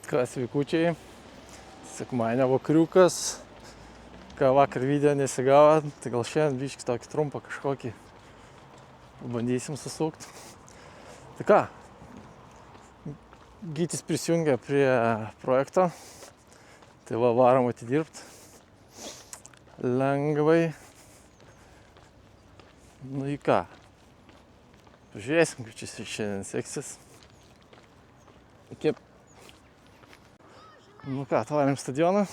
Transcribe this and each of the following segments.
Ką sveikučiai, sekmadienio vakariukas, ką vakar video nesigavo, tai gal šiandien biškį tokį trumpą kažkokį bandysim susukti. Tai ką, Gytis prisijungia prie projekto, tai varom atidirbti lengvai. Nu į ką, pažiūrėsim, kaip čia šiandien seksis. Iki. Nu ką, atvarėm stadioną,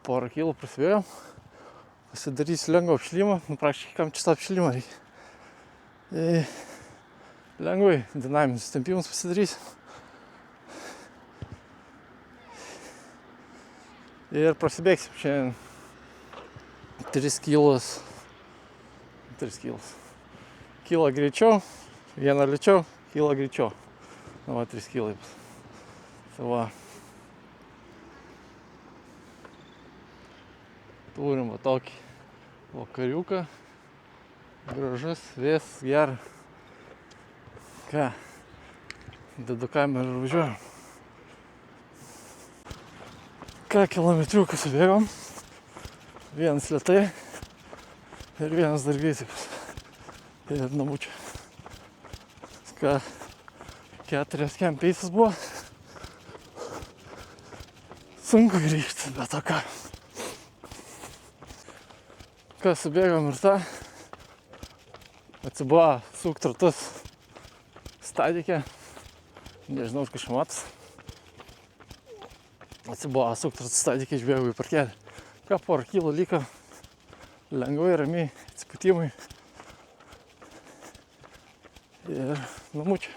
porą kilų prasvėjom, pasidarysiu lengvą apšilimą, praktiškai kam čia tą apšilimą reikia. Lengvai dinaminius tempimus pasidarysiu. Ir prasibėgsim šiandien 3 kilos. Kilą greičiau, vieną lėčiau, kilą greičiau. Nu va, 3 kilai. Tai va. Turim va tokį vakariuką. Gražus, vėsas, geras. Ką, dedu kamerą ir važiuojam. Ką, kilometriuką subėgom. Vienas lėtai ir vienas dar greitai. Ir namučių. Ką, 4 kempeisas buvo. Sunku grįžti, bet o ką. Ką, subėgom ir tą. Atsibuvo sukt ratus stadike. Nežinau, už kažką matos. Atsibuvo sukt ratus stadike, išbėgau į parkelį. Ką, porą kilų liko. Lengvai, ramiai, atsipūtimai. Ir namučių.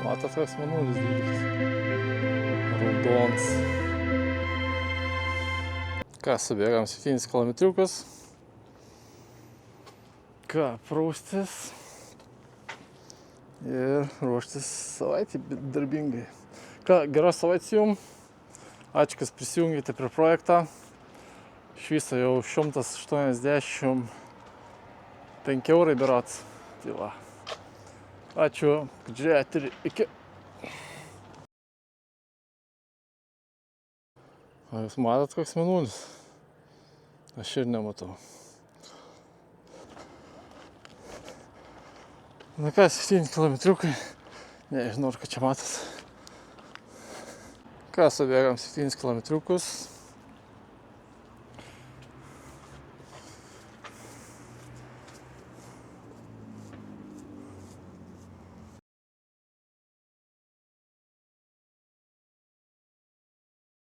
Matot, koks manulis didelis. Raudonas. Ką, subėgam 7 kilometriukus. Ką, praustis. Ir ruoštis savaitį darbingai. Ką, geros savaitės jums. Ačiū, kas prisijungėte prie projektą. Iš viso jau 185 eurai berods. Tai va. Ačiū, kad žiūrėjote ir iki. O jūs matot, koks mėnulis? Aš ir nematau. Na ką, 7 kilometriukai. Nežinau, ar ką čia matot. Ką, subėgam 7 kilometriukus.